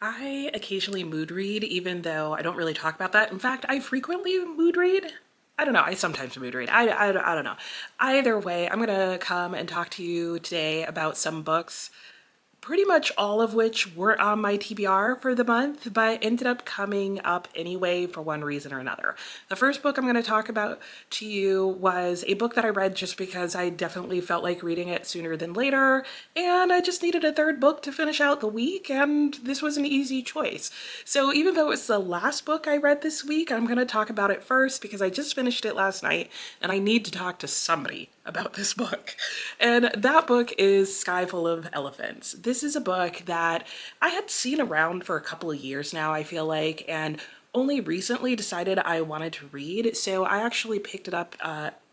I occasionally mood read, even though I don't really talk about that. In fact, I frequently mood read. I don't know. I sometimes mood read. I don't know. Either way, I'm going to come and talk to you today about some books, pretty much all of which weren't on my TBR for the month, but ended up coming up anyway for one reason or another. The first book I'm going to talk about to you was a book that I read just because I definitely felt like reading it sooner than later, and I just needed a third book to finish out the week, and this was an easy choice. So even though it's the last book I read this week, I'm going to talk about it first because I just finished it last night, and I need to talk to somebody about this book. And that book is Sky Full of Elephants. This is a book that I had seen around for a couple of years now, I feel like, and only recently decided I wanted to read. So I actually picked it up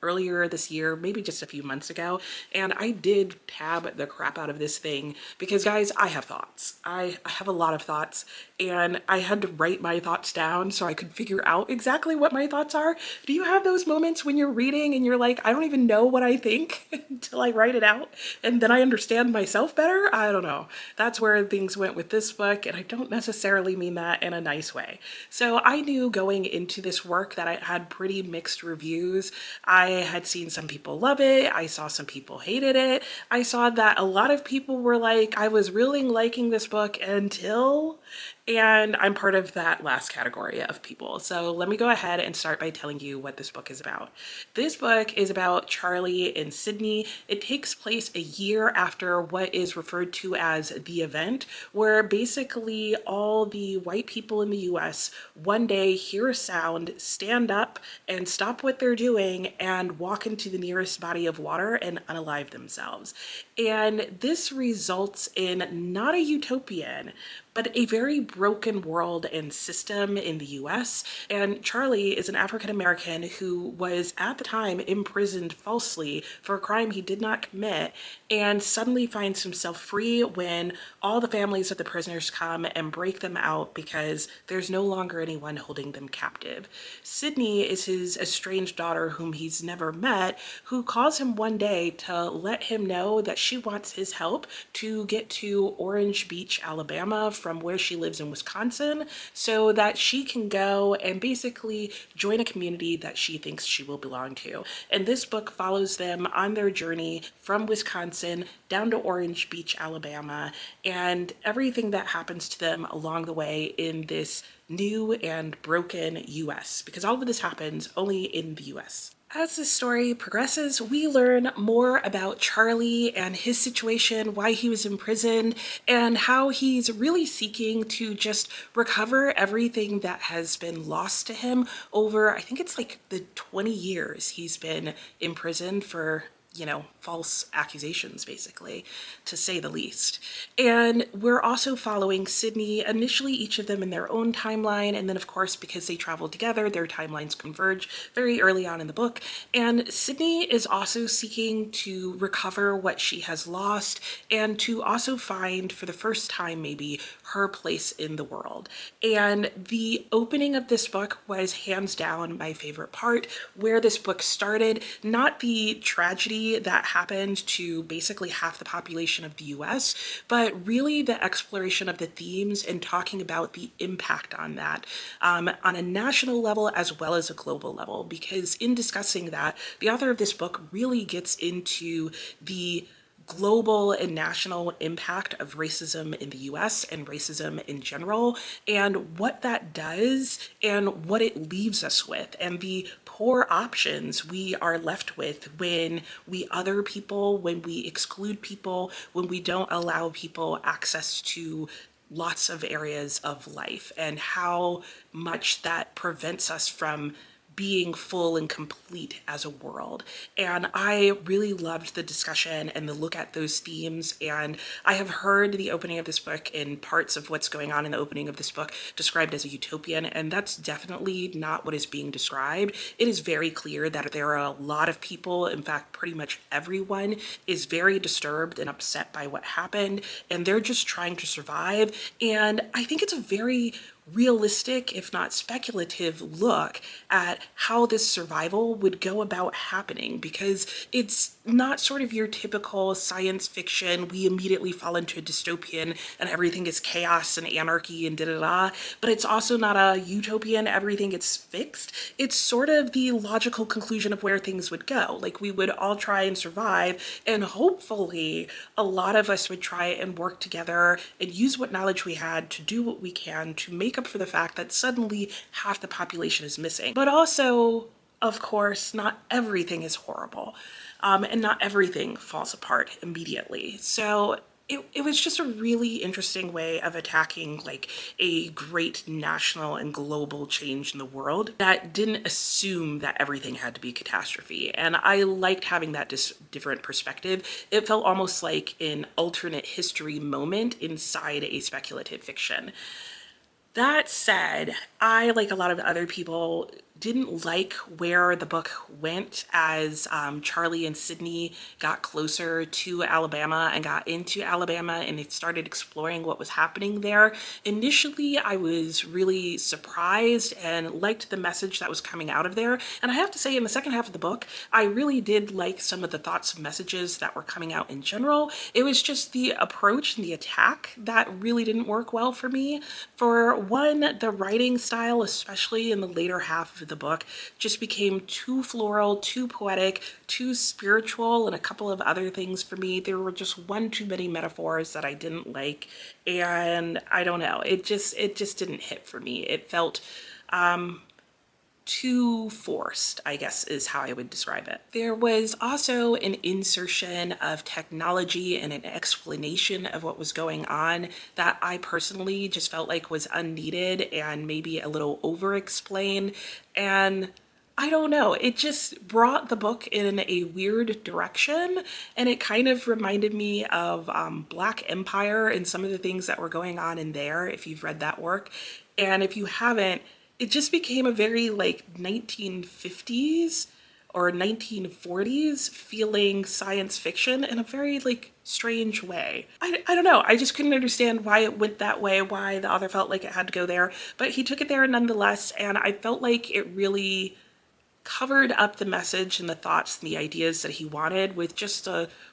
earlier this year, maybe just a few months ago, and I did tab the crap out of this thing because, guys, I have thoughts. I have a lot of thoughts, and I had to write my thoughts down so I could figure out exactly what my thoughts are. Do you have those moments when you're reading and you're like, I don't even know what I think until I write it out, and then I understand myself better? I don't know. That's where things went with this book, and I don't necessarily mean that in a nice way. So I knew going into this work that it had pretty mixed reviews. I had seen some people love it. I saw some people hated it. I saw that a lot of people were like, I was really liking this book until, and I'm part of that last category of people. So let me go ahead and start by telling you what this book is about. This book is about Charlie and Sydney. It takes place a year after what is referred to as the event, where basically all the white people in the US one day hear a sound, stand up, and stop what they're doing and walk into the nearest body of water and unalive themselves. And this results in not a utopian, but a very broken world and system in the US. And Charlie is an African American who was at the time imprisoned falsely for a crime he did not commit, and suddenly finds himself free when all the families of the prisoners come and break them out because there's no longer anyone holding them captive. Sydney is his estranged daughter whom he's never met, who calls him one day to let him know that she wants his help to get to Orange Beach, Alabama, from where she lives in Wisconsin, so that she can go and basically join a community that she thinks she will belong to. And this book follows them on their journey from Wisconsin down to Orange Beach, Alabama, and everything that happens to them along the way in this new and broken US, because all of this happens only in the US. As the story progresses, we learn more about Charlie and his situation, why he was imprisoned, and how he's really seeking to just recover everything that has been lost to him over, I think it's like the 20 years he's been imprisoned for, false accusations, basically, to say the least. And we're also following Sydney, initially each of them in their own timeline, and then of course, because they travel together, their timelines converge very early on in the book. And Sydney is also seeking to recover what she has lost and to also find, for the first time maybe, her place in the world. And the opening of this book was hands down my favorite part, where this book started, not the tragedy that happened to basically half the population of the US, but really the exploration of the themes and talking about the impact on that on a national level as well as a global level. Because in discussing that, the author of this book really gets into the global and national impact of racism in the US and racism in general, and what that does and what it leaves us with, and the poor options we are left with when we other people, when we exclude people, when we don't allow people access to lots of areas of life, and how much that prevents us from being full and complete as a world. And I really loved the discussion and the look at those themes. And I have heard the opening of this book and parts of what's going on in the opening of this book described as a utopian, and that's definitely not what is being described. It is very clear that there are a lot of people, in fact, pretty much everyone is very disturbed and upset by what happened, and they're just trying to survive. And I think it's a very realistic, if not speculative, look at how this survival would go about happening, because it's not sort of your typical science fiction, we immediately fall into a dystopian and everything is chaos and anarchy and da-da-da, but it's also not a utopian, everything gets fixed. It's sort of the logical conclusion of where things would go. Like, we would all try and survive, and hopefully a lot of us would try and work together and use what knowledge we had to do what we can to make up for the fact that suddenly half the population is missing. But also, of course, not everything is horrible, and not everything falls apart immediately. So it was just a really interesting way of attacking like a great national and global change in the world that didn't assume that everything had to be catastrophe. And I liked having that different perspective. It felt almost like an alternate history moment inside a speculative fiction. That said, I, like a lot of other people, didn't like where the book went as Charlie and Sydney got closer to Alabama and got into Alabama and it started exploring what was happening there. Initially, I was really surprised and liked the message that was coming out of there. And I have to say, in the second half of the book, I really did like some of the thoughts and messages that were coming out in general. It was just the approach and the attack that really didn't work well for me. For one, the writing style, especially in the later half of the book, just became too floral, too poetic, too spiritual, and a couple of other things for me. There were just one too many metaphors that I didn't like, and I don't know, it just didn't hit for me. It felt too forced, I guess is how I would describe it. There was also an insertion of technology and an explanation of what was going on that I personally just felt like was unneeded and maybe a little over-explained. And I don't know, it just brought the book in a weird direction, and it kind of reminded me of Black Empire and some of the things that were going on in there, if you've read that work. And if you haven't, it just became a very like 1950s or 1940s feeling science fiction in a very like strange way. I don't know, I just couldn't understand why it went that way, why the author felt like it had to go there, but he took it there nonetheless, and I felt like it really covered up the message and the thoughts and the ideas that he wanted with just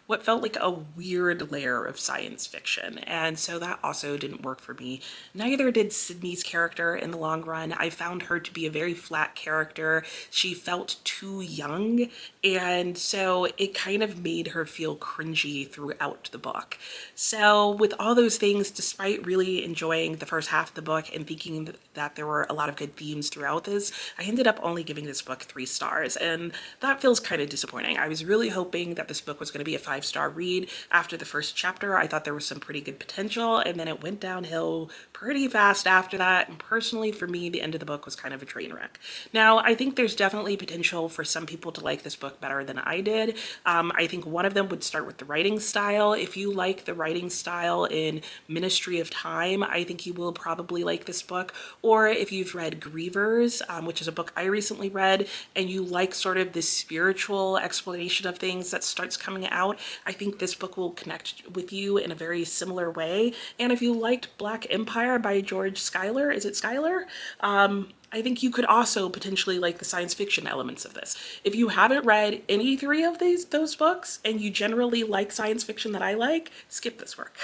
what felt like a weird layer of science fiction. And so that also didn't work for me. Neither did Sydney's character in the long run. I found her to be a very flat character. She felt too young, and so it kind of made her feel cringy throughout the book. So with all those things, despite really enjoying the first half of the book and thinking that there were a lot of good themes throughout this, I ended up only giving this book 3 stars, and that feels kind of disappointing. I was really hoping that this book was going to be a 5-star read. After the first chapter, I thought there was some pretty good potential, and then it went downhill pretty fast after that, and personally for me, the end of the book was kind of a train wreck. Now, I think there's definitely potential for some people to like this book better than I did. I think one of them would start with the writing style. If you like the writing style in Ministry of Time, I think you will probably like this book. Or if you've read Grievers, which is a book I recently read, and you like sort of this spiritual explanation of things that starts coming out, I think this book will connect with you in a very similar way. And if you liked Black Empire by George Schuyler, is it Schuyler? I think you could also potentially like the science fiction elements of this. If you haven't read any 3 of those books and you generally like science fiction that I like, skip this work.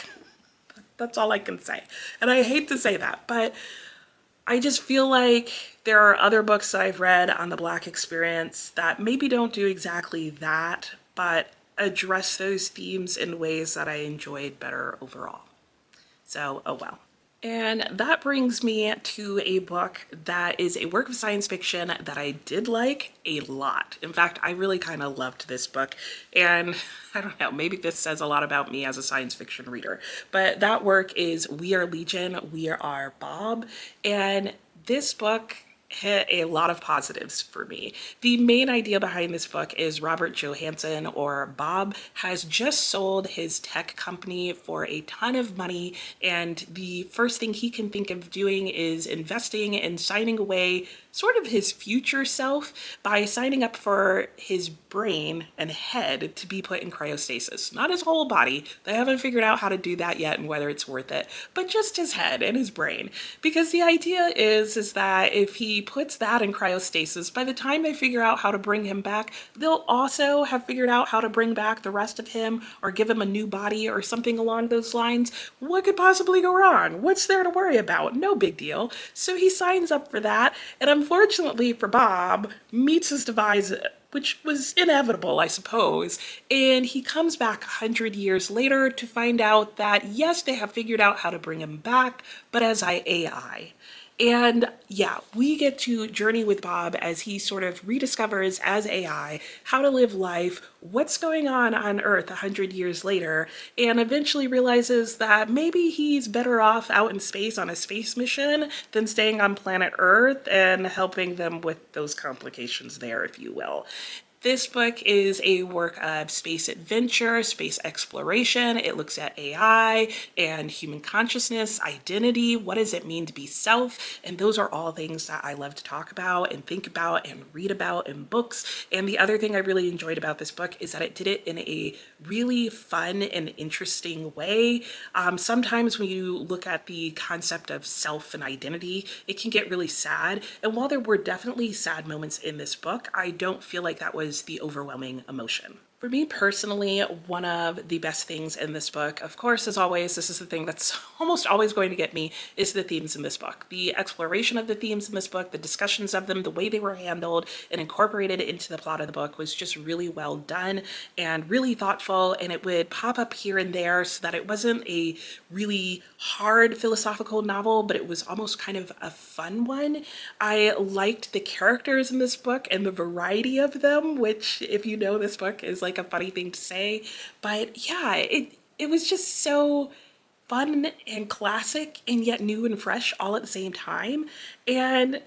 That's all I can say. And I hate to say that, but I just feel like there are other books that I've read on the Black experience that maybe don't do exactly that, but address those themes in ways that I enjoyed better overall. So, oh well. And that brings me to a book that is a work of science fiction that I did like a lot. In fact, I really kind of loved this book, and I don't know, maybe this says a lot about me as a science fiction reader, but that work is We Are Legion, We Are Bob, and this book hit a lot of positives for me. The main idea behind this book is Robert Johansson, or Bob, has just sold his tech company for a ton of money, and the first thing he can think of doing is investing and signing away sort of his future self by signing up for his brain and head to be put in cryostasis. Not his whole body. They haven't figured out how to do that yet and whether it's worth it, but just his head and his brain. Because the idea is that if he puts that in cryostasis. By the time they figure out how to bring him back, they'll also have figured out how to bring back the rest of him or give him a new body or something along those lines. What could possibly go wrong? What's there to worry about? No big deal. So he signs up for that, and unfortunately for Bob, meets his demise, which was inevitable, I suppose. And he comes back 100 years later to find out that, yes, they have figured out how to bring him back, but as AI. And yeah, we get to journey with Bob as he sort of rediscovers as AI how to live life, what's going on Earth 100 years later, and eventually realizes that maybe he's better off out in space on a space mission than staying on planet Earth and helping them with those complications there, if you will. This book is a work of space adventure, space exploration. It looks at AI and human consciousness, identity, what does it mean to be self? And those are all things that I love to talk about and think about and read about in books. And the other thing I really enjoyed about this book is that it did it in a really fun and interesting way. Sometimes when you look at the concept of self and identity, it can get really sad. And while there were definitely sad moments in this book, I don't feel like that was the overwhelming emotion. For me personally, one of the best things in this book, of course, as always, this is the thing that's almost always going to get me, is the themes in this book. The exploration of the themes in this book, the discussions of them, the way they were handled and incorporated into the plot of the book was just really well done and really thoughtful, and it would pop up here and there so that it wasn't a really hard philosophical novel, but it was almost kind of a fun one. I liked the characters in this book and the variety of them, which, if you know this book, is like a funny thing to say, but yeah, it was just so fun and classic and yet new and fresh all at the same time, and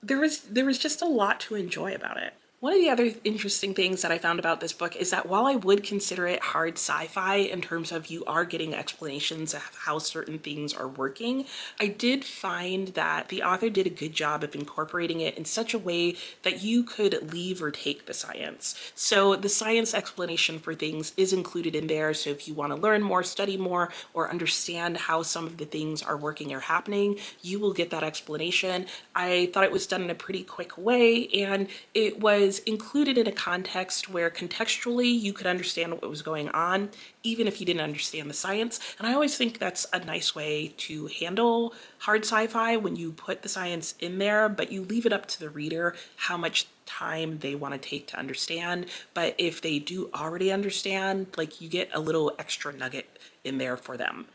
there was just a lot to enjoy about it. One of the other interesting things that I found about this book is that while I would consider it hard sci-fi in terms of you are getting explanations of how certain things are working, I did find that the author did a good job of incorporating it in such a way that you could leave or take the science. So the science explanation for things is included in there, so if you want to learn more, study more, or understand how some of the things are working or happening, you will get that explanation. I thought it was done in a pretty quick way, and it was included in a context where contextually you could understand what was going on, even if you didn't understand the science. And I always think that's a nice way to handle hard sci-fi, when you put the science in there, but you leave it up to the reader how much time they want to take to understand. But if they do already understand, like, you get a little extra nugget in there for them.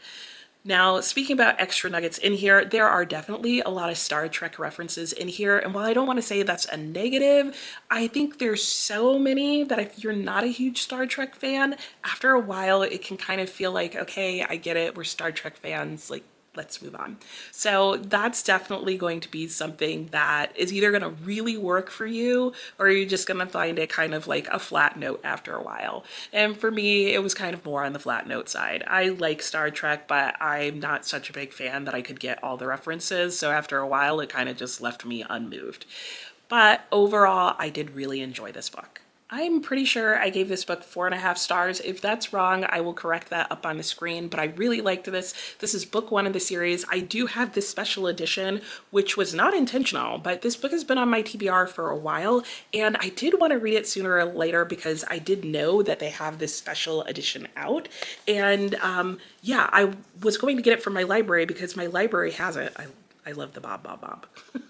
Now, speaking about extra nuggets in here, there are definitely a lot of Star Trek references in here, and while I don't want to say that's a negative, I think there's so many that if you're not a huge Star Trek fan, after a while it can kind of feel like, okay, I get it, we're Star Trek fans, like, let's move on. So that's definitely going to be something that is either going to really work for you, or you're just going to find it kind of like a flat note after a while. And for me, it was kind of more on the flat note side. I like Star Trek, but I'm not such a big fan that I could get all the references. So after a while, it kind of just left me unmoved. But overall, I did really enjoy this book. I'm pretty sure I gave this book 4.5 stars. If that's wrong, I will correct that up on the screen, but I really liked this. This is book 1 of the series. I do have this special edition, which was not intentional, but this book has been on my TBR for a while, and I did want to read it sooner or later because I did know that they have this special edition out. And yeah, I was going to get it from my library because my library has it. I love the Bob.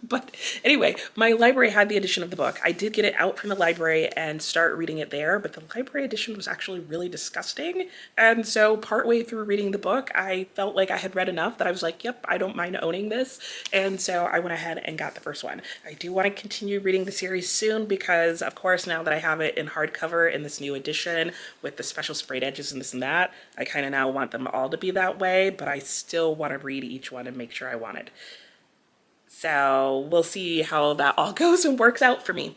But anyway, my library had the edition of the book. I did get it out from the library and start reading it there, but the library edition was actually really disgusting. And so partway through reading the book, I felt like I had read enough that I was like, yep, I don't mind owning this. And so I went ahead and got the first one. I do want to continue reading the series soon because, of course, now that I have it in hardcover in this new edition with the special sprayed edges and this and that, I kind of now want them all to be that way, but I still want to read each one and make sure I want it. So we'll see how that all goes and works out for me.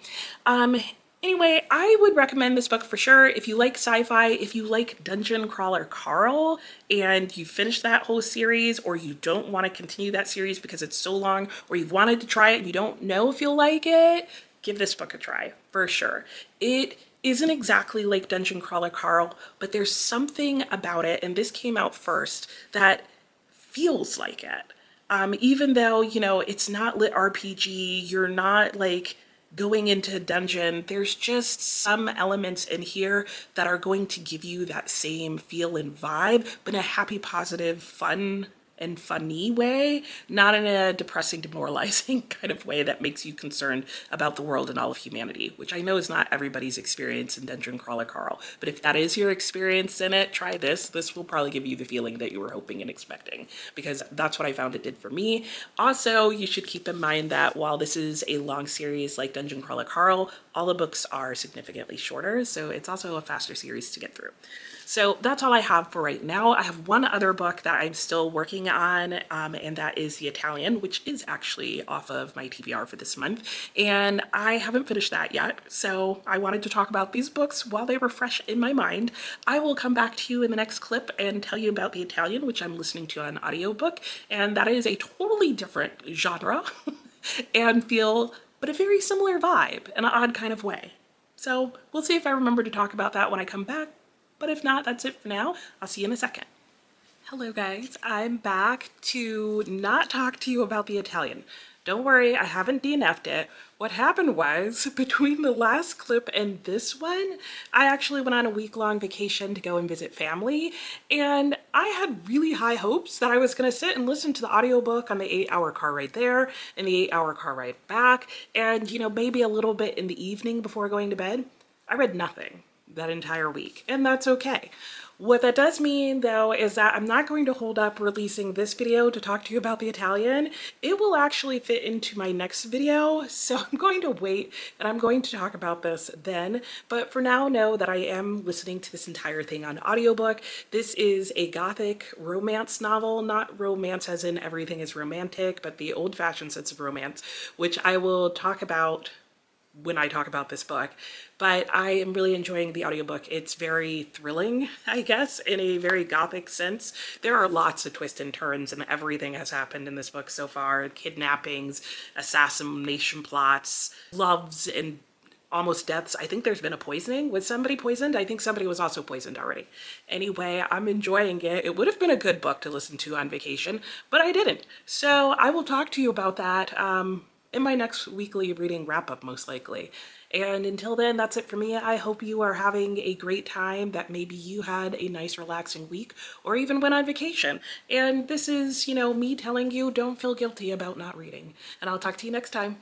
Anyway, I would recommend this book for sure. If you like sci-fi, if you like Dungeon Crawler Carl, and you finished that whole series, or you don't want to continue that series because it's so long, or you've wanted to try it and you don't know if you'll like it, give this book a try, for sure. It isn't exactly like Dungeon Crawler Carl, but there's something about it, and this came out first, that feels like it. Even though, you know, it's not lit RPG, you're not like going into a dungeon, there's just some elements in here that are going to give you that same feel and vibe, but in a happy, positive, fun and funny way, not in a depressing, demoralizing kind of way that makes you concerned about the world and all of humanity, which I know is not everybody's experience in Dungeon Crawler Carl. But if that is your experience in it, try this. This will probably give you the feeling that you were hoping and expecting, because that's what I found it did for me. Also, you should keep in mind that while this is a long series like Dungeon Crawler Carl, all the books are significantly shorter, so it's also a faster series to get through. So that's all I have for right now. I have one other book that I'm still working on, and that is The Italian, which is actually off of my TBR for this month. And I haven't finished that yet, so I wanted to talk about these books while they were fresh in my mind. I will come back to you in the next clip and tell you about The Italian, which I'm listening to on audiobook, and that is a totally different genre and feel, but a very similar vibe in an odd kind of way. So we'll see if I remember to talk about that when I come back. But if not, that's it for now. I'll see you in a second. Hello guys, I'm back to not talk to you about The Italian. Don't worry, I haven't DNF'd it. What happened was, between the last clip and this one, I actually went on a week-long vacation to go and visit family, and I had really high hopes that I was gonna sit and listen to the audiobook on the 8-hour car ride there and the 8-hour car ride back, and you know, maybe a little bit in the evening before going to bed. I read nothing that entire week, and that's okay. What that does mean, though, is that I'm not going to hold up releasing this video to talk to you about The Italian. It will actually fit into my next video, so I'm going to wait and I'm going to talk about this then. But for now, know that I am listening to this entire thing on audiobook. This is a gothic romance novel, not romance as in everything is romantic, but the old-fashioned sense of romance, which I will talk about when I talk about this book. But I am really enjoying the audiobook. It's very thrilling, I guess, in a very gothic sense. There are lots of twists and turns, and everything has happened in this book so far. Kidnappings, assassination plots, loves, and almost deaths. I think there's been a poisoning. Was somebody poisoned? I think somebody was also poisoned already. Anyway, I'm enjoying it. It would have been a good book to listen to on vacation, but I didn't. So I will talk to you about that in my next weekly reading wrap-up, most likely. And until then, that's it for me. I hope you are having a great time, that maybe you had a nice relaxing week or even went on vacation. And this is, you know, me telling you don't feel guilty about not reading. And I'll talk to you next time.